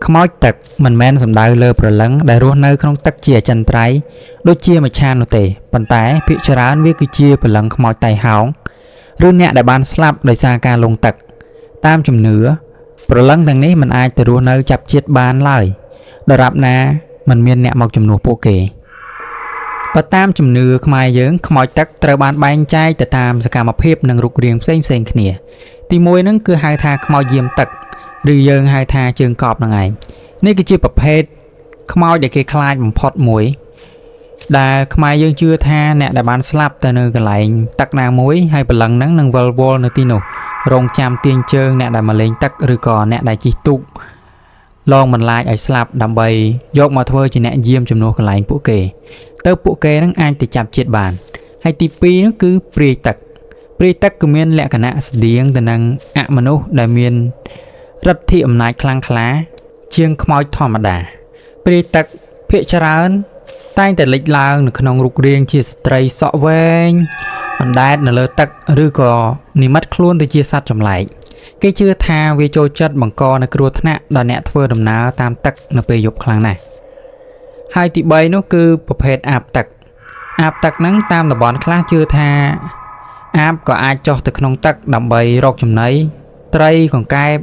ខ្មោចទឹកមិនមែនសំដៅលើព្រលឹងដែលរស់នៅក្នុងទឹកជាអចិន្ត្រៃយ៍ដូចជាមច្ឆានោះទេប៉ុន្តែភាគច្រើនវាគឺជាព្រលឹងខ្មោចតៃហោងឬអ្នកដែលបានស្លាប់ដោយសារការលង់ទឹកតាមជំនឿព្រលឹងទាំងនេះមិនអាចទៅរស់នៅចាប់ជាតិបានឡើយដរាបណាមិនមានអ្នកមកជំនួសពួកគេបើតាមជំនឿខ្មែរយើងខ្មោចទឹកត្រូវបានបែងចែកទៅតាមសកម្មភាពនិងរូបរាងផ្សេងៗគ្នាទីមួយហ្នឹងគឺហៅថាខ្មោចយាមទឹកឬយើងហៅថាជើងកប់ហ្នឹងឯងនេះគឺជាប្រភេទខ្មោចដែលគេខ្លាចបំផុតមួយដែលខ្មែរយើងជឿថាអ្នកដែលបានស្លាប់ទៅនៅកន្លែងទឹកណាមួយហើយព្រលឹងហ្នឹងនឹងវិលវល់នៅទីនោះរងចាំទាញជើងអ្នកដែលមកលេងទឹកឬក៏អ្នកដែលជិះទូកលងបន្លាចឲ្យស្លាប់ដើម្បីយកមកធ្វើជាអ្នកយាមជំនួសកន្លែងពួកគេទៅពួកគេនឹងអាចទៅចាប់ជាតិបានហើយទី2នោះគឺព្រាយទឹកគឺមានលក្ខណៈស្តៀងទៅនឹងអមនុស្សដែលមានឫទ្ធិអំណាចខ្លាំងក្លាជាងខ្មោចធម្មតាព្រាយទឹកភាគច្រើនតែងតែលេចឡើងនៅក្នុងរូបរាងជាស្ត្រីសក់វែងអណ្ដែតនៅលើទឹកឬក៏និមិត្តខ្លួនទៅជាសត្វចម្លែកគេជឿថាវាចូលចិត្តបង្កនៅគ្រោះថ្នាក់ដល់អ្នកធ្វើដំណើរតាមទឹកនៅពេលយប់ខ្លាំងណាស់ហើយទី3នោះគឺប្រភេទអាបទឹកហ្នឹងតាមតំបន់ខ្លះជឿថាអាបក៏អាចចុះទៅក្នុងទឹកដើម្បីរកចំណីត្រីកង្កែប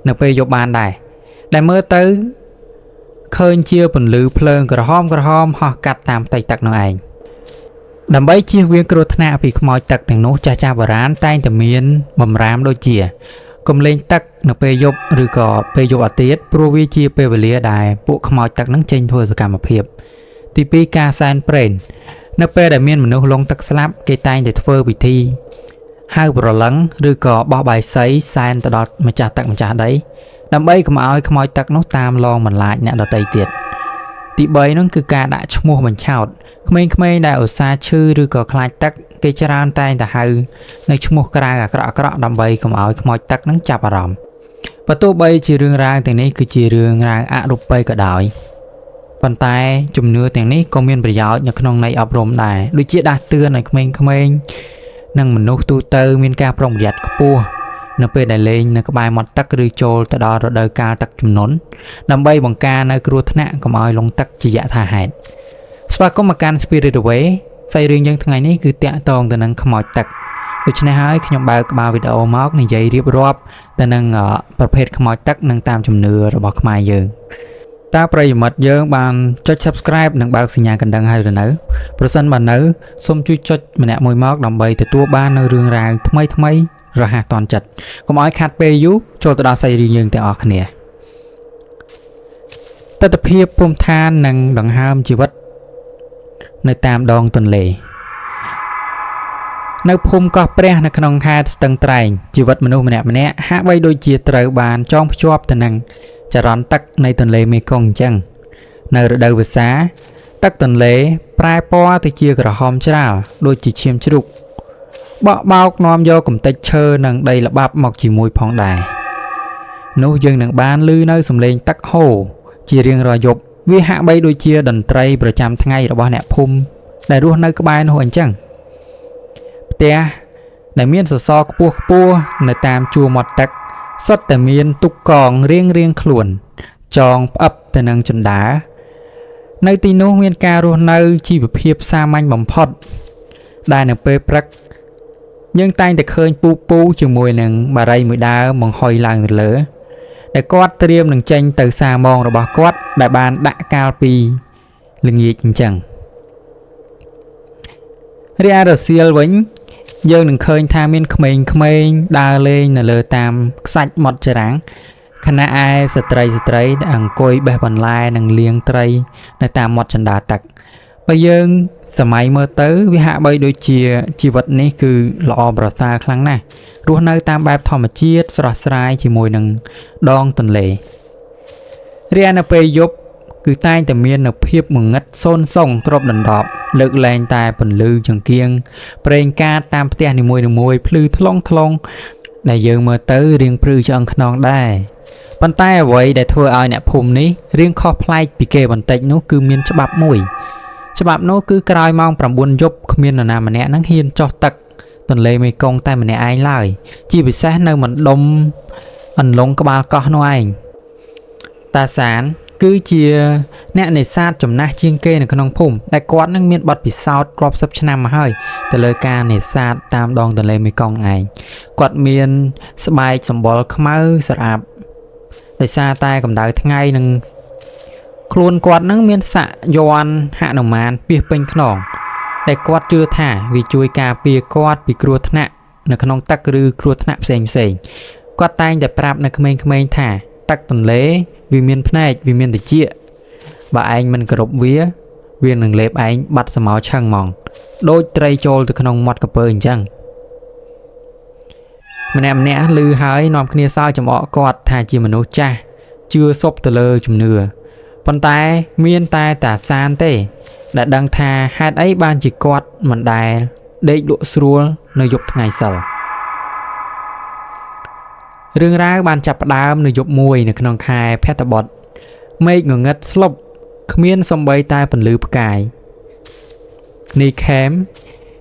នៅពេលយប់បានដែរដែលមើលទៅឃើញជាពន្លឺភ្លើងក្រហមហោះកាត់តាមផ្ទៃទឹកនោះឯងដើម្បីជៀសវាងគ្រោះថ្នាក់ពីខ្មោចទឹកទាំងនោះចាស់បុរាណតែងតែមានបំរាមដូចជាកុំលេងទឹកនៅពេលយប់ឬក៏ពេលយប់អាទិត្យព្រោះវាជាពេលវេលាដែលពួកខ្មោចទឹកនឹងចេញធ្វើសកម្មភាពទី2ការសែនព្រេននៅពេលដែលមានមនុស្សលង់ទឹកស្លាប់គេតែងតែធ្វើពិធីហៅប្រលឹងឬក៏បោះបាយសីសែនទៅដល់ម្ចាស់ទឹកម្ចាស់ដីដើម្បីកុំឲ្យខ្មោចទឹកនោះតាមលងបន្លាចអ្នកដទៃទៀតទី3នោះគឺការដាក់ឈ្មោះបញ្ឆោតក្មេងៗដែលឧស្សាហ៍ឈឺឬក៏ខ្លាចទឹកគេច្រើនតែងតែហៅនៅឈ្មោះក្រៅអាក្រក់ដើម្បីកុំឲ្យខ្មោចទឹកនឹងចាប់អារម្មណ៍បើទោះបីជារឿងរ៉ាវទាំងនេះគឺជារឿងរ៉ាវអរូបីក៏ដោយប៉ុន្តែជំនឿទាំងនេះក៏មានប្រយោជន៍នៅក្នុងន័យអប់រំដែរដូចជាដាស់តឿនឲ្យក្មេងៗនិងមនុស្សទូទៅមានការប្រុងប្រយ័ត្នខ្ពស់នៅពេលដែលលេងនៅក្បែរមាត់ទឹកឬចូលទៅដល់រដូវកាលទឹកជំនន់ដើម្បីបង្ការនៅគ្រោះថ្នាក់កុំឲ្យលង់ទឹកជាយថាហេតុស្វាគមន៍មកកាន់ Spirit Away សាច់រឿងយើងថ្ងៃនេះគឺតាក់ទងទៅនឹងខ្មោចទឹកដូច្នេះហើយខ្ញុំបើកក្បាលវីដេអូមកនិយាយរៀបរាប់ទៅនឹងប្រភេទខ្មោចទឹកនិងតាមជំនឿរបស់ខ្មែរយើងតើប្រិយមិត្តយើងបានចុច Subscribe និងបើកសញ្ញាកណ្ដឹងហើយឬនៅប្រសិនបើនៅសូមជួយចុចម្នាក់មួយមកដើម្បីទទួលបាននៅរឿងរ៉ាវថ្មីរហ័សទាន់ចិត្តកុំឲ្យខាត់ពេលយូរចូលទៅដល់សាច់រឿងយើងទាំងអស់គ្នាទិដ្ឋភាពភូមិឋាននិងដង្ហើមជីវិតនៅតាមដងទន្លេនៅភូមិកោះព្រះនៅក្នុងខេត្តស្ទឹងត្រែងជីវិតមនុស្សម្នាក់ហាក់បីដូចជាត្រូវបានចងភ្ជាប់ទៅនឹងចរន្តទឹកនៃទន្លេមេគង្គអញ្ចឹងនៅរដូវវស្សាទឹកទន្លេប្រែពណ៌ទៅជាក្រហមច្រាលដូចជាឈាមជ្រូកបក់បោកនាំយកកំទេចឈើនិងដីល្បាប់មកជាមួយផងដែរនោះយើងនឹងបានឮនៅសំឡេងទឹកហូរជារៀងរាល់យប់វាហាក់បីដូចជាតន្ត្រីប្រចាំថ្ងៃរបស់អ្នកភូមិដែលរស់នៅក្បែរនោះអញ្ចឹងផ្ទះដែលមានសសរខ្ពស់នៅតាមជួរមាត់ទឹកសុទ្ធតែមានទុកកងរៀងខ្លួនចងផ្អឹបទៅនឹងជណ្ដើរនៅទីនោះមានការរស់នៅជីវភាពសាមញ្ញបំផុតដែលនៅពេលព្រឹកយើងតែងតែឃើញពូជាមួយនឹងបារីមួយដើមបង្ហុយឡើងលើដែលគាត់ត្រៀមនឹងចេញទៅសារម៉ងរបស់គាត់ដែលបានដាក់កាលពីល្ងាចអញ្ចឹងរីឯរសៀលវិញយើងនឹងឃើញថាមានក្មេងៗដើរលេងនៅលើតាមខ្សាច់មាត់ច្រាំងខណៈឯស្ត្រីដែលអង្គុយបេះបន្លែនិងលាងត្រីនៅតាមមាត់ចណ្ដាលទឹកបើយើងសម័យមើលទៅវាហាក់បីដូចជាជីវិតនេះគឺល្អប្រសើរខ្លាំងណាស់រស់នៅតាមបែបធម្មជាតិស្រស់ស្រាយជាមួយនឹងដងទន្លេរីឯនៅពេលយប់គឺតែងតែមាននូវភាពងងឹតសូន្យសុងគ្របដណ្ដប់លើកលែងតែពន្លឺចង្គៀងប្រេងកាតតាមផ្ទះនីមួយភ្លឺថ្លុងដែលយើងមើលទៅរៀងព្រឺឆ្អឹងខ្នងដែរប៉ុន្តែអ្វីដែលធ្វើឲ្យអ្នកភូមិនេះរៀងខុសប្លែកពីគេបន្តិចនោះគឺមានច្បាប់មួយច្បាប់នោះគឺក្រោយម៉ោង 9 យប់គ្មាននរណាម្នាក់នឹងហ៊ានចុះទឹកទន្លេមេគង្គតែម្នាក់ឯងឡើយជាពិសេសនៅមណ្ឌលអន្លង់ក្បាលកោះនោះឯង តាសានគឺជាអ្នកនេសាទចំណាស់ជាងគេនៅក្នុងភូមិដែលគាត់នឹងមានបទពិសោធន៍រាប់សិបឆ្នាំមកហើយទៅលើការនេសាទតាមដងទន្លេមេគង្គឯងគាត់មានស្បែកសម្បុរខ្មៅស្រអាប់ដោយសារតែកម្ដៅថ្ងៃនិងខ្លួនគាត់នឹងមានស័ក្តិយ័ន្តហនុមានពាសពេញខ្នងដែលគាត់ជឿថាវាជួយការពារគាត់ពីគ្រោះថ្នាក់នៅក្នុងទឹកឬគ្រោះថ្នាក់ផ្សេងគាត់តែងតែប្រាប់នៅក្មេងៗថាទឹកទន្លេវាមានភ្នែកវាមានត្រចៀកបើឯងមិនគោរពវានឹងលេបឯងបាត់សមោឆឹងហ្មងដូចត្រីចូលទៅក្នុងមាត់ក្រពើអញ្ចឹងម្នាក់ឮហើយនាំគ្នាសើចចំអកគាត់ថាជាមនុស្សចាស់ជឿសុបទៅលើជំនឿប៉ុន្តែមានតែតាសានទេដែលដឹងថាហេតុអីបានជាគាត់មិនដែលដេកលក់ស្រួលនៅយប់ថ្ងៃសិលរឿងរ៉ាវបានចាប់ផ្ដើមនៅយប់មួយនៅក្នុងខែភទ្របទមេឃងងឹតស្លុបគ្មានសំបីតែពន្លឺផ្កាយនីខេម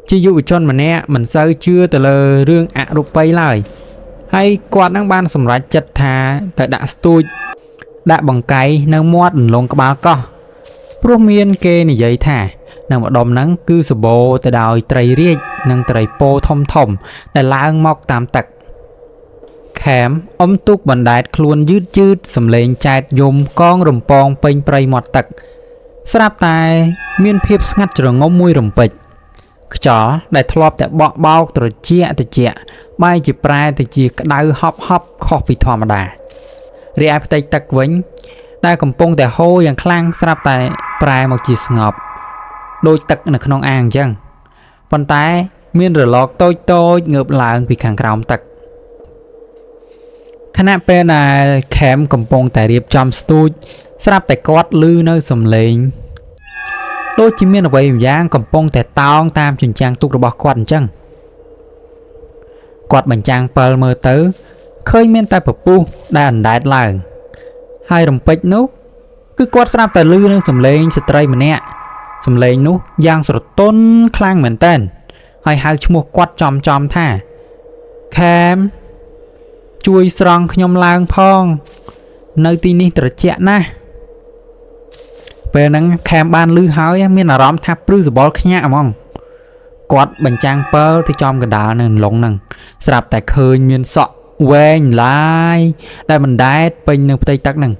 ជាយុវជនម្នាក់មិនសូវជឿទៅលើរឿងអរូបីឡើយហើយគាត់នឹងបានសម្រេចចិត្តថាទៅដាក់ស្ទូចដាក់បង្កៃនៅមាត់រំលងក្បាលកោះព្រោះមានគេនិយាយថានៅម្ដុំហ្នឹងគឺសម្បូរទៅដោយត្រីរាជនិងត្រីពោធំដែលឡើងមកតាមទឹកខេមអុំទូកបណ្ដែតខ្លួនយឺតសំលេងចែកយំកងរំពងពេញព្រៃមាត់ទឹកស្រាប់តែមានភាពស្ងាត់ជ្រងំមួយរំពេចខ្យល់ដែលធ្លាប់តែបក់បោកត្រជាក់បែរជាប្រែទៅជាក្តៅហប់ខុសពីធម្មតារីឯផ្ទៃទឹកវិញដែលកំពុងតែហូរយ៉ាងខ្លាំងស្រាប់តែប្រែមកជាស្ងប់ដូចទឹកនៅក្នុងអាងអញ្ចឹងប៉ុន្តែមានរលកតូចងើបឡើងពីខាងក្រោមទឹកខណៈពេលដែលខេមកំពុងតែរៀបចំស្ទូចស្រាប់តែគាត់ឮនៅសំឡេងដូចជាមានអ្វីម្យ៉ាងកំពុងតែតោងតាមជញ្ជាំងទូករបស់គាត់អញ្ចឹងគាត់បញ្ចាំងពិលមើលទៅឃើញមានតែពពុះដែលអណ្ដែតឡើងហើយរំពេចនោះគឺគាត់ស្រាប់តែឮនឹងសំឡេងស្ត្រីម្នាក់សំឡេងនោះយ៉ាងស្រទន់ខ្លាំងមែនទែនហើយហៅឈ្មោះគាត់ចំថាខេមជួយស្រង់ខ្ញុំឡើងផងនៅទីនេះត្រជាក់ណាស់ពេលហ្នឹងខេមបានឮហើយមានអារម្មណ៍ថាព្រឺសបល់ខ្ញាក់ហ្មងគាត់បញ្ចាំងពិលទៅចំកណ្ដាលនៅឡុងហ្នឹងស្រាប់តែឃើញមានសក់វែងឡាយដែលបណ្ដែតពេញនៅផ្ទៃទឹកហ្នឹង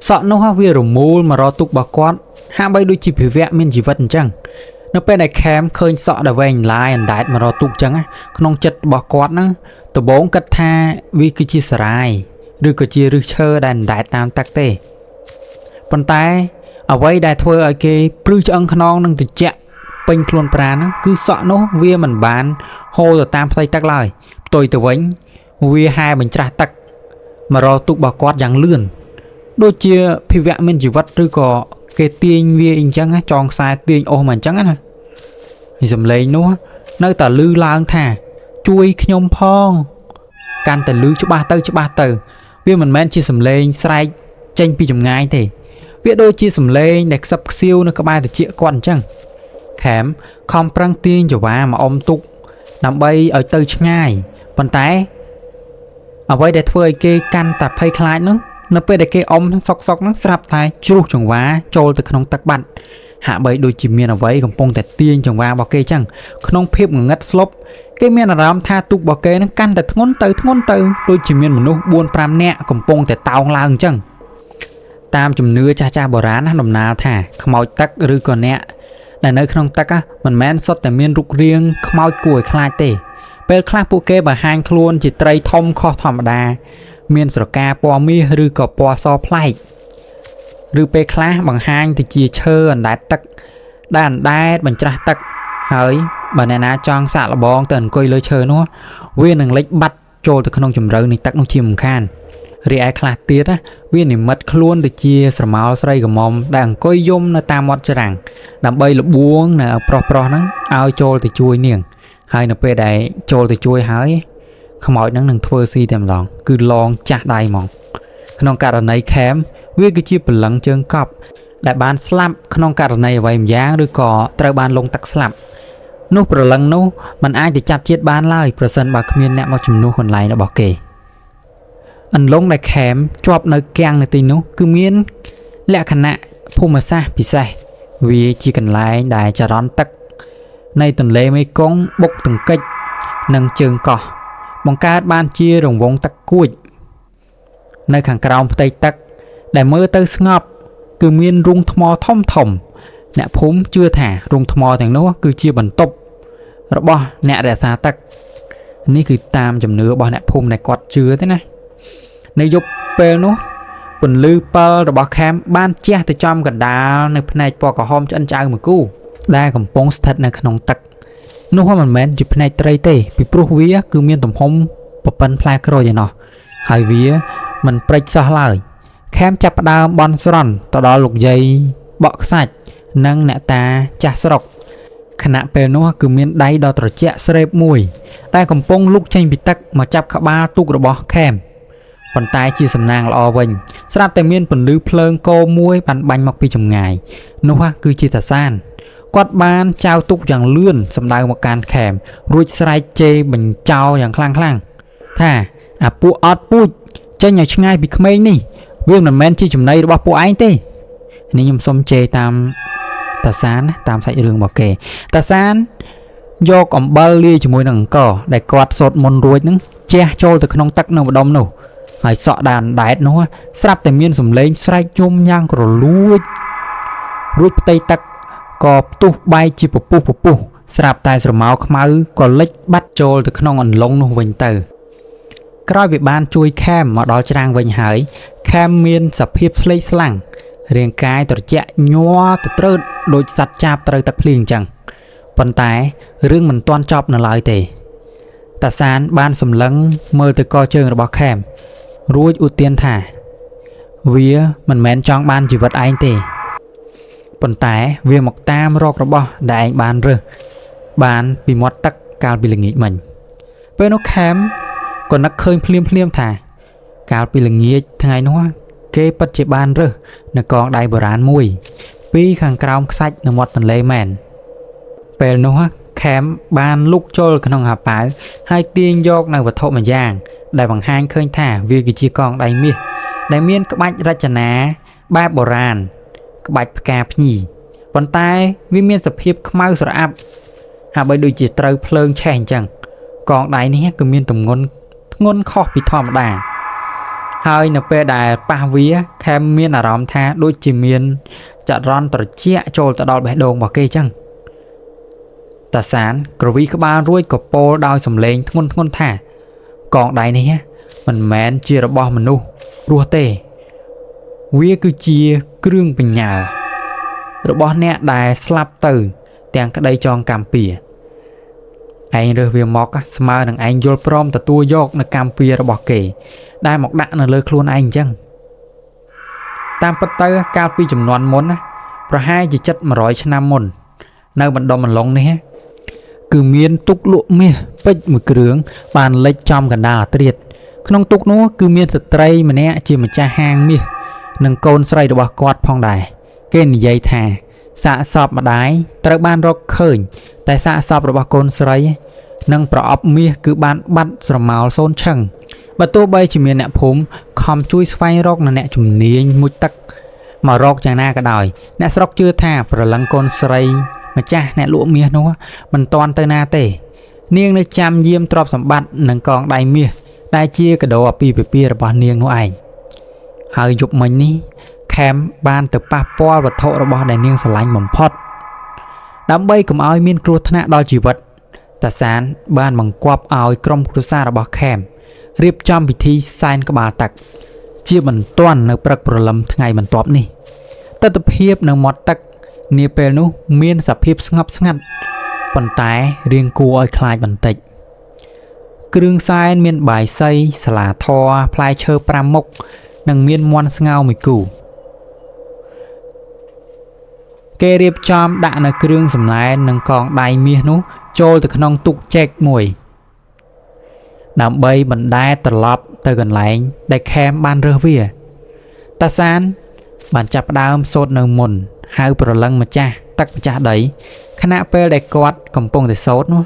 សក់នោះវារមូលមករកទូករបស់គាត់ហាក់បីដូចជាភាវៈមានជីវិតអញ្ចឹងនៅពេលដែលខេមឃើញសក់ដែលវែងឡាយអណ្ដែតមករកទូកអញ្ចឹងក្នុងចិត្តរបស់គាត់ណាដំបូងគិតថាវាគឺជាសារាយឬក៏ជាឫសឈើដែលអណ្ដែតតាមទឹកទេប៉ុន្តែអ្វីដែលធ្វើឲ្យគេព្រឺឆ្អឹងខ្នងនឹងត្រជាក់ពេញខ្លួនប្រាណហ្នឹងគឺសក់នោះវាមិនបានហូរទៅតាមផ្ទៃទឹកឡើយផ្ទុយទៅវិញវាហែបញ្ច្រាស់ទឹកមករកទូករបស់គាត់យ៉ាងលឿនដូចជាភាវៈមានជីវិតឬក៏គេទាញវាអញ្ចឹងចងខ្សែទាញអូសមកអញ្ចឹងណាហើយសំឡេងនោះនៅតែលឺឡើងថាជួយខ្ញុំផងកាន់តែលឺច្បាស់ទៅវាមិនមែនជាសំឡេងស្រែកចេញពីចម្ងាយទេវាដូចជាសំឡេងដែលខ្សឹបខ្សៀវនៅក្បែរត្រចៀកគាត់អញ្ចឹងខេមខំប្រឹងទាញចង្វាមកអុំទូកដើម្បីឲ្យទៅឆ្ងាយប៉ុន្តែអ្វីដែលធ្វើឲ្យគេកាន់តែភ័យខ្លាចនោះនៅពេលដែលគេអុំសុកហ្នឹងស្រាប់តែជ្រុះចង្វាចូលទៅក្នុងទឹកបាត់ហាក់បីដូចជាមានអ្វីកំពុងតែទាញចង្វារបស់គេអញ្ចឹងក្នុងភាពងងឹតស្លុបគេមានអារម្មណ៍ថាទូករបស់គេនឹងកាន់តែធ្ងន់ទៅដូចជាមានមនុស្ស 4-5 នាក់កំពុងតែតោងឡើងអញ្ចឹងតាមជំនឿចាស់បុរាណដំណាលថាខ្មោចទឹកឬក៏អ្នកដែលនៅក្នុងទឹកមិនមែនសុទ្ធតែមានរូបរាងខ្មោចគួរឲ្យខ្លាចទេពេលខ្លះពួកគេបង្ហាញខ្លួនជាត្រីធំខុសធម្មតាមានស្រកាពណ៌មាសឬក៏ពណ៌សប្លែកឬពេលខ្លះបង្ហាញទៅជាឈើអណ្ដែតទឹកដែលអណ្ដែតបញ្ច្រាស់ទឹកហើយបើអ្នកណាចង់សាកល្បងទៅអង្គុយលើឈើនោះវានឹងលិចបាត់ចូលទៅក្នុងជម្រៅនៃទឹកនោះជាមិនខានរីឯខ្លះទៀតវានិមិត្តខ្លួនទៅជាស្រមោលស្រីក្រមុំដែលអង្គុយយំនៅតាមមាត់ច្រាំងដើម្បីលបួងនៅប្រុសហ្នឹងឲ្យចូលទៅជួយនាងហើយនៅពេលដែលចូលទៅជួយហើយខ្មោចហ្នឹងនឹងធ្វើស៊ីតែម្ដងគឺឡងចាស់ដៃហ្មងក្នុងករណីខេមវាគឺជាព្រលឹងជើងកប់ដែលបានស្លាប់ក្នុងករណីអ្វីម្យ៉ាងឬក៏ត្រូវបានលងទឹកស្លាប់នោះព្រលឹងនោះมันអាចទៅចាប់ជាតិបានឡើយប្រសិនបើគ្មានអ្នកមកជំនួសកន្លែងរបស់គេ អន្លង់ដែលខេមជាប់នៅគាំងនៅទីនោះគឺមានលក្ខណៈភូមិសាស្ត្រពិសេសវាជាកន្លែងដែលចរន្តទឹកនៃទន្លេមេគង្គបុកទង្គិចនិងជើងកោះបង្កើតបានជារង្វង់ទឹកគួចនៅខាងក្រោមផ្ទៃទឹកដែលមើលទៅស្ងប់គឺមានរូងថ្មធំអ្នកភូមិជឿថារូងថ្មទាំងនោះគឺជាបន្ទប់របស់អ្នករក្សាទឹកនេះគឺតាមជំនឿរបស់អ្នកភូមិដែលគាត់ជឿទេណានៅយប់ពេលនោះពន្លឺពិលរបស់ខេមបានជះទៅចំកណ្ដាលនៅភ្នែកពណ៌ក្រហមឆ្អិនឆ្អៅមួយគូដែលកំពុងស្ថិតនៅក្នុងទឹកនោះមិនមែនជាភ្នែកត្រីទេពីព្រោះវាគឺមានទំហំប្រប៉ុនផ្លែក្រូចឯណោះហើយវាមិនព្រិចសោះឡើយខេមចាប់ផ្ដើមបន់ស្រន់ទៅដល់លោកយាយបក់ខ្សាច់និងអ្នកតាចាស់ស្រុកខណៈពេលនោះគឺមានដៃដ៏ត្រជាក់ស្រេបមួយដែលកំពុងលុកចេញពីទឹកមកចាប់ក្បាលទូករបស់ខេមប៉ុន្តែជាសំណាងល្អវិញស្រាប់តែមានពន្លឺភ្លើងគោមួយបានបាញ់មកពីចម្ងាយនោះគឺជាតាសានគាត់បានចៅទុកយ៉ាងលឿនសម្ដៅមកកាន់ខេមរួចស្រែកជេរបញ្ចោយ៉ាងខ្លាំងថាអាពួកអត់ពូជចេញឲ្យឆ្ងាយពីក្មេងនេះវាមិនមែនជាចំណីរបស់ពួកឯងទេនេះខ្ញុំសុំជេរតាមតាសានតាមសាច់រឿងរបស់គេតាសានយកអំបិលលាយជាមួយនឹងអង្ករដែលគាត់សូត្រមន្តរួចនឹងជះចូលទៅក្នុងទឹកនៅម្ដុំនោះហើយសក់ដានដែតនោះស្រាប់តែមានសំឡេងស្រែកយំយ៉ាងក្រលួចរួចផ្ទៃទឹកក៏ផ្ទុះបែកជាពពុះស្រាប់តែស្រមោលខ្មៅក៏លិចបាត់ចូលទៅក្នុងអន្លង់នោះវិញទៅក្រោយពីបានជួយខេមមកដល់ច្រាំងវិញហើយខេមមានសភាពស្លេកស្លាំងរាងកាយត្រជាក់ញ័រទៅត្រើតដូចសត្វចាបត្រូវទឹកភ្លៀងអញ្ចឹងប៉ុន្តែរឿងមិនទាន់ចប់នៅឡើយទេតាសានបានសម្លឹងមើលទៅកជើងរបស់ខេមរួចឧទានថាវាមិនមែនចង់បានជីវិតឯងទេប៉ុន្តែវាមកតាមរករបស់ដែលឯងបានរើសបានពីមាត់ទឹកកាលពីល្ងាចមិញពេលនោះខេមក៏នឹកឃើញភ្លាមថាកាលពីល្ងាចថ្ងៃនោះគេពិតជាបានរើសនៅកងដៃបុរាណមួយពីខាងក្រោមខ្សាច់នៅមាត់ទន្លេមែនពេលនោះខេមបានលុកចូលក្នុងហាប៉ាវហើយទាញយកនៅវត្ថុមួយយ៉ាងដែលបង្ហាញឃើញថាវាគឺជាកងដៃមាសដែលមានក្បាច់រចនាបែបបុរាណក្បាច់ផ្កាភ្ញីប៉ុន្តែវាមានសភាពខ្មៅស្រអាប់ហាក់បីដូចជាត្រូវភ្លើងឆេះអញ្ចឹងកងដៃនេះគឺមានទម្ងន់ធ្ងន់ខុសពីធម្មតាហើយនៅពេលដែលប៉ះវាខេមមានអារម្មណ៍ថាដូចជាមានចរន្តត្រជាក់ចូលទៅដល់បេះដូងរបស់គេអញ្ចឹងតាសានក្រវីក្បាលរួចក៏ពោលដោយសំឡេងធ្ងន់ថាកងដៃនេះមិនមែនជារបស់មនុស្សរស់ទេវាគឺជាគ្រឿងបញ្ញារបស់អ្នកដែលស្លាប់ទៅទាំងក្តីចងកម្មពៀឯងរើសវាមកស្មើនឹងឯងយល់ព្រមទទួលយកនៅកម្មពៀរបស់គេដែលមកដាក់នៅលើខ្លួនឯងអញ្ចឹងតាមពិតទៅកាលពីចំនួនមុនប្រហែលជាជិត100ឆ្នាំមុននៅបណ្ដុំអន្លង់នេះគឺមានទុកលក់មាសពេជ្រមួយគ្រឿងបានលិចចំកណ្ដាលអាត្រៀតក្នុងទុកនោះគឺមានស្ត្រីម្នាក់ជាម្ចាស់ហាងមាសនិងកូនស្រីរបស់គាត់ផងដែរគេនិយាយថាសាកសពម្ដាយត្រូវបានរកឃើញតែសាកសពរបស់កូនស្រីនិងប្រអប់មាសគឺបានបាត់ស្រមោលសូនឈឹងបើទោះបីជាមានអ្នកភូមិខំជួយស្វែងរកនៅអ្នកជំនាញមុជទឹកមករកយ៉ាងណាក៏ដោយអ្នកស្រុកជឿថាប្រលឹងកូនស្រីម្ចាស់អ្នកលក់មាសនោះមិនទាន់ទៅណាទេនាងនៅចាំយាមទ្រព្យសម្បត្តិនិងកងដៃមាសដែលជាកាដូអាពាហ៍ពិពាហ៍របស់នាងនោះឯងហើយយប់មិញនេះខេមបានទៅប៉ះពាល់វត្ថុរបស់ដែលនាងស្រឡាញ់បំផុតដើម្បីកុំឲ្យមានគ្រោះថ្នាក់ដល់ជីវិតតាសានបានបង្គាប់ឲ្យក្រុមគ្រួសាររបស់ខេមរៀបចំពិធីសែនក្បាលទឹកជាបន្ទាន់នៅព្រឹកព្រលឹមថ្ងៃបន្ទាប់នេះទិដ្ឋភាពនៅមាត់ទឹកនាពេលនោះមានសភាពស្ងប់ស្ងាត់ប៉ុន្តែរាងគួរឲ្យខ្លាចបន្តិចគ្រឿងសែនមានបាយសីសាឡាធរផ្លែឈើ5មុខនិងមានមាន់ស្ងោរមួយគូគេរៀបចំដាក់នៅគ្រឿងសម្លែងនិងកងដៃមាសនោះចូលទៅក្នុងទូកចែកមួយដើម្បីបណ្ដែតត្រឡប់ទៅកន្លែងដែលខេមបានរើសវាតាសានបានចាប់ផ្ដើមសូត្រនៅមុនហៅប្រលឹងម្ចាស់ទឹកម្ចាស់ដីខណៈពេលដែលគាត់កំពុងតែសូត្រនោះ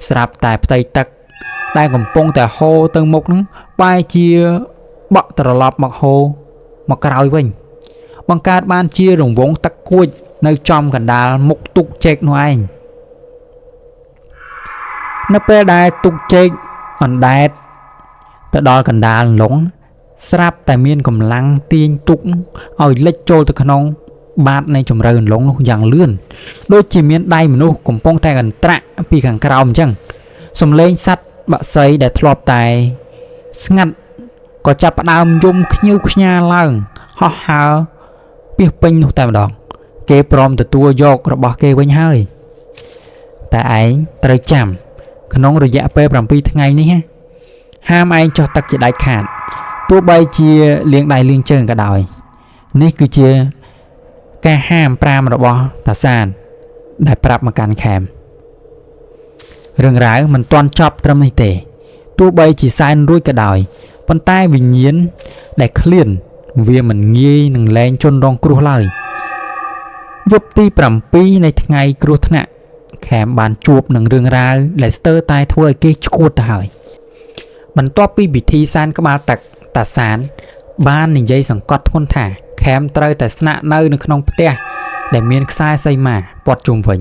ស្រាប់តែផ្ទៃទឹកដែលកំពុងតែហូរទៅមុខនឹងបែរជា បក់ត្រឡប់មកហូរមកក្រោយវិញបង្កើតបានជារង្វង់ទឹកគួចនៅចំកណ្ដាលមុខទូកចេកនោះឯងនៅពេលដែលទូកចេកអណ្ដែតទៅដល់កណ្ដាលលងស្រាប់តែមានកម្លាំងទាញទូកឲ្យលិចចូលទៅក្នុងបាតនៃជម្រៅលងនោះយ៉ាងលឿនដូចជាមានដៃមនុស្សកំពុងតែកន្ត្រាក់ពីខាងក្រោមអញ្ចឹងសំឡេងសត្វបក្សីដែលធ្លាប់តែស្ងាត់ក៏ចាប់ផ្ដើមយំខ្ញៀវខ្ញាឡើងហោះហើរពាសពេញនោះតែម្ដងគេព្រមទទួលយករបស់គេវិញហើយតែឯងត្រូវចាំក្នុងរយៈពេល7ថ្ងៃនេះហាមឯងចុះទឹកជាដាច់ខាតទោះបីជាលាងដៃលាងជើងក៏ដោយនេះគឺជាការហាម5របស់តាសានដែលប្រាប់មកកាន់ខេមរឿងរ៉ាវមិនទាន់ចប់ត្រឹមនេះទេទោះបីជាសែនរួចក៏ដោយប៉ុន្តែវិញ្ញាណដែលឃ្លានវាមិនងាយនឹងលែងជន់រងគ្រោះឡើយយប់ទី7នៃថ្ងៃគ្រោះថ្នាក់ខេមបានជួបនឹងរឿងរ៉ាវដែលស្ទើរតែធ្វើឲ្យគេឈួតទៅហើយបន្ទាប់ពីពិធីសែនក្បាលទឹកតាសានបាននិយាយសង្កត់ធ្ងន់ថាខេមត្រូវតែស្នាក់នៅក្នុងផ្ទះដែលមានខ្សែសីមាព័ទ្ធជុំវិញ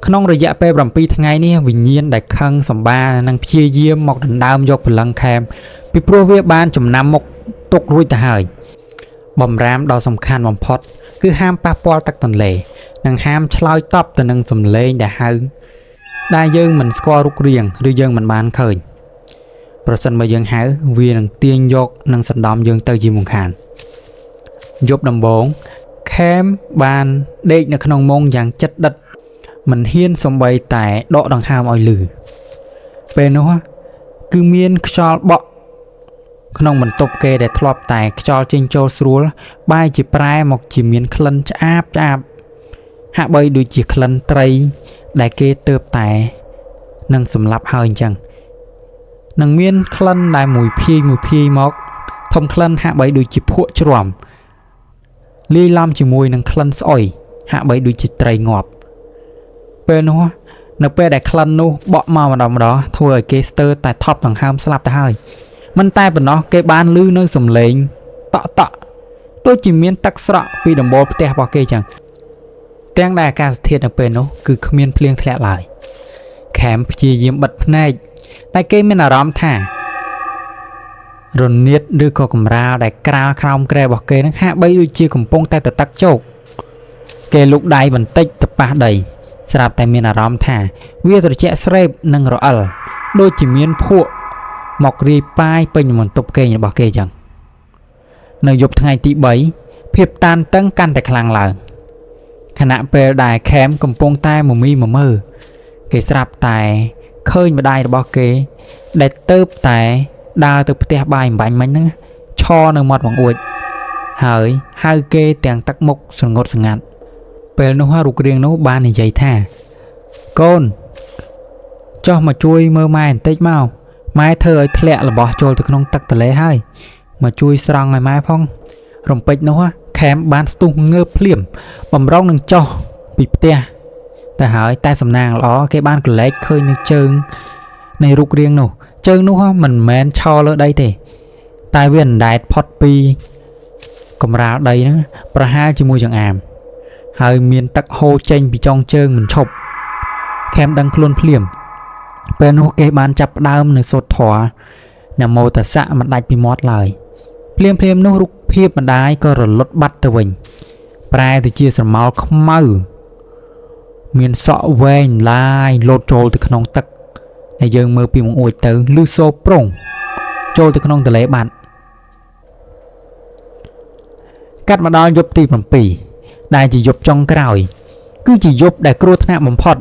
ក្នុងរយៈពេល7ថ្ងៃនេះវិញ្ញាណដែលខឹងសម្បានឹងព្យាយាមមកដណ្ដើមយកព្រលឹងខេមពីព្រោះវាបានចំណាំមុខទុករួចទៅហើយបំរាមដ៏សំខាន់បំផុតគឺហាមប៉ះពាល់ទឹកទន្លេនិងហាមឆ្លើយតបទៅនឹងសំឡេងដែលហៅដែលយើងមិនស្គាល់រូបរាងឬយើងមិនបានឃើញប្រសិនបើយើងហៅវានឹងទាញយកនិងសណ្ដំយើងទៅជាមិនខានយប់ដំបូងខេមបានដេកនៅក្នុងមុងយ៉ាងជិតដិតមិនហ៊ានសំបីតែដកដង្ហើមឲ្យលឺពេលនោះគឺមានខ្យល់បក់ក្នុងបន្ទប់គេដែលធ្លាប់តែខ្យល់ចេញចូលស្រួលបែរជាប្រែមកជាមានក្លិនឆ្អាបហាក់បីដូចជាក្លិនត្រីដែលគេទើបតែនឹងសម្លាប់ហើយអញ្ចឹងនឹងមានក្លិនដែលមួយភាយមកធំក្លិនហាក់បីដូចជាភក់ជ្រាំលាយឡំជាមួយនឹងក្លិនស្អុយហាក់បីដូចជាត្រីងាប់ពេលនោះនៅពេលដែលក្លិននោះបក់មកម្ដងធ្វើឲ្យគេស្ទើរតែថប់ដង្ហើមស្លាប់ទៅហើយមិនតែប៉ុណ្ណោះគេបានឮនៅសំឡេងតក់ដូចជាមានទឹកស្រក់ពីដំបូលផ្ទះរបស់គេចឹងទាំងដែលអាកាសធាតុនៅពេលនោះគឺគ្មានភ្លៀងធ្លាក់ឡើយខេមព្យាយាមបិទភ្នែកតែគេមានអារម្មណ៍ថារនាតឬក៏កំរាលដែលក្រាលក្រោមគ្រែរបស់គេនឹងហាក់បីដូចជាកំពុងតែទឹកជោកគេលូកដៃបន្តិចទៅប៉ះដីស្រាប់តែមានអារម្មណ៍ថាវាត្រជាក់ស្រេបនិងរអិលដូចជាមានភក់មករាយប៉ាយពេញបន្ទប់គេងរបស់គេចឹងនៅយប់ថ្ងៃទី3ភាពតានតឹងកាន់តែខ្លាំងឡើងខណៈពេលដែលខេមកំពុងតែមមីមើគេស្រាប់តែឃើញម្ដាយរបស់គេដែលទៅតែដើរទៅផ្ទះបាយអំបញ្ញមិញហ្នឹងឈរនៅមាត់បង្អួចហើយហៅគេទាំងទឹកមុខស្ងួតស្ងាត់ពេលនោះរូបរាងនោះបាននិយាយថាកូនចុះមកជួយមើលម៉ែបន្តិចមកម៉ែធ្វើឲ្យធ្លាក់របស់ចូលទៅក្នុងទឹកទន្លេហើយមកជួយស្រង់ឲ្យម៉ែផងរំពេចនោះខេមបានស្ទុះងើបភ្លាមបំរុងនឹងចុះពីផ្ទះតែហើយតែសំណាងល្អគេបានកលែកឃើញនឹងជើងនៃរូបរាងនោះជើងនោះមិនមែនឈរលើដីទេតែវាអណ្ដែតផុតពីកម្រាលដីហ្នឹងប្រហែលជាមួយចង្អាមហើយមានទឹកហូរចេញពីចុងជើងមិនឈប់ខេមដឹងខ្លួនភ្លាមពេលនោះគេបានចាប់ផ្ដើមនៅសូត្រធម៌នមោតស្សៈមិនដាច់ពីមាត់ឡើយភ្លាមនោះរូបភាពម្ដាយក៏រលត់បាត់ទៅវិញប្រែទៅជាស្រមោលខ្មៅមានសក់វែងឡាយលោតចូលទៅក្នុងទឹកហើយយើងមើលពីបង្អួចទៅលឺសូរប្រងចូលទៅក្នុងទន្លេបាត់កាត់មកដល់យប់ទី7ដែលជាយប់ចុងក្រោយគឺជាយប់ដែលគ្រោះថ្នាក់បំផុត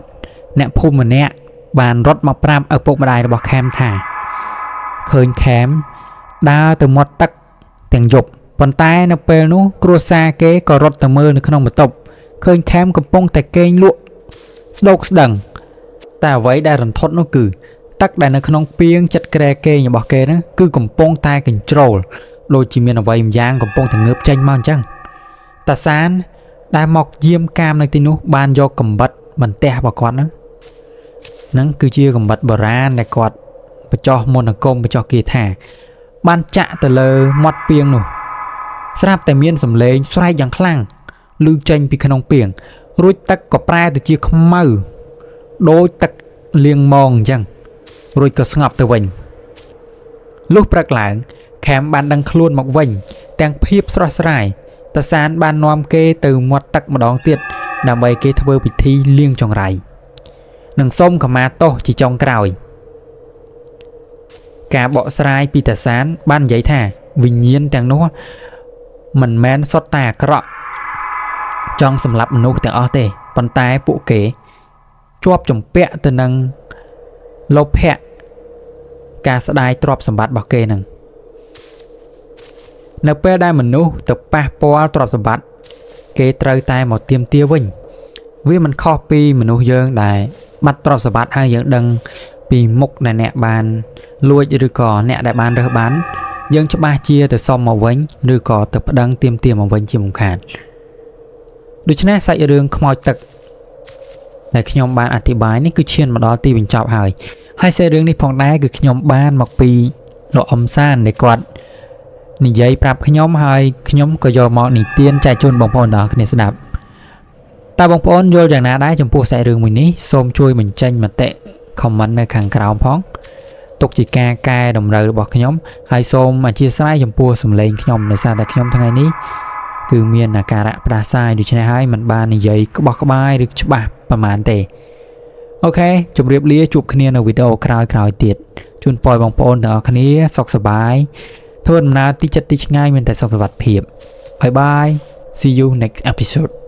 អ្នកភូមិម្នាក់បានរត់មកប្រាប់ឪពុកម្ដាយរបស់ខេមថាឃើញខេមដើរទៅមាត់ទឹកទាំងយប់ប៉ុន្តែនៅពេលនោះគ្រួសារគេក៏រត់ទៅមើលនៅក្នុងបន្ទប់ឃើញខេមកំពុងតែគេងលក់ស្ដោកស្ដឹងតែអ្វីដែលរន្ធត់នោះគឺទឹកដែលនៅក្នុងពាងចិត្តក្រែគេងរបស់គេហ្នឹងគឺកំពុងតែកញ្ជ្រោលដូចជាមានអ្វីម្យ៉ាងកំពុងតែងើបចេញមកអញ្ចឹងតាសានដែលមកយាមកាមនៅទីនោះបានយកកំបិតបន្ទះរបស់គាត់ហ្នឹងគឺជាកំបិតបុរាណដែលគាត់បញ្ចុះមន្តអាគមបញ្ចុះគាថា បានចាក់ទៅលើមាត់ពាងនោះស្រាប់តែមានសំឡេងស្រែកយ៉ាងខ្លាំងឮចេញពីក្នុងពាងរួចទឹកក៏ប្រែទៅជាខ្មៅដូចទឹកលាងម៉ងអញ្ចឹងរួចក៏ស្ងប់ទៅវិញលុះព្រឹកឡើងខេមបានដឹងខ្លួនមកវិញទាំងភាពស្រស់ស្រាយតាសានបាននាំគេទៅមាត់ទឹកម្ដងទៀតដើម្បីគេធ្វើពិធីលាងចង្រៃនិងសូមខមាទោសជាចុងក្រោយការបកស្រាយពីតាសានបាននិយាយថាវិញ្ញាណទាំងនោះមិនមែនសុទ្ធតែអាក្រក់ចង់សម្លាប់មនុស្សទាំងអស់ទេប៉ុន្តែពួកគេជាប់ជំពាក់ទៅនឹងលោភៈការស្ដាយទ្រព្យសម្បត្តិរបស់គេនឹងនៅពេលដែលមនុស្សទៅប៉ះពាល់ទ្រព្យសម្បត្តិគេត្រូវតែមកទាមទារវិញវាមិនខុសពីមនុស្សយើងដែលបាត់ទ្រព្យសម្បត្តិហើយយើងដឹងពីមុខដែលអ្នកបានលួចឬក៏អ្នកដែលបានរើសបានយើងច្បាស់ជាទៅសុំមកវិញឬក៏ទៅប្តឹងទាមទារមកវិញជាមិនខានដូច្នេះសាច់រឿងខ្មោចទឹកដែលខ្ញុំបានអធិប្បាយនេះគឺឈានមកដល់ទីបញ្ចប់ហើយសាច់រឿងនេះផងដែរគឺខ្ញុំបានមកពីលោកអ៊ំសានដែលគាត់និយាយប្រាប់ខ្ញុំហើយខ្ញុំក៏យកមកនិទានចែកជូនបងប្អូនទាំងអស់គ្នាស្ដាប់តើបងប្អូនយល់យ៉ាងណាដែរចំពោះសាច់រឿងមួយនេះសូមជួយបញ្ចេញមតិ comment នៅខាងក្រោមផងទុកជាការកែតម្រូវរបស់ខ្ញុំហើយសូមអធិស្ឋានចំពោះសម្លេងខ្ញុំដោយសារតែខ្ញុំថ្ងៃនេះគឺមានអាការៈផ្ដាសាយដូច្នេះហើយមិនបាននិយាយក្បោះក្បាយឬច្បាស់ប្រហែលទេអូខេជម្រាបលាជួបគ្នានៅវីដេអូក្រោយៗទៀតជូនពរបងប្អូនទាំងអស់គ្នាសុខសប្បាយធ្វើដំណើរទីចិត្តទីឆ្ងាយមានតែសុខសុវត្ថិភាពបាយបាយ see you next episode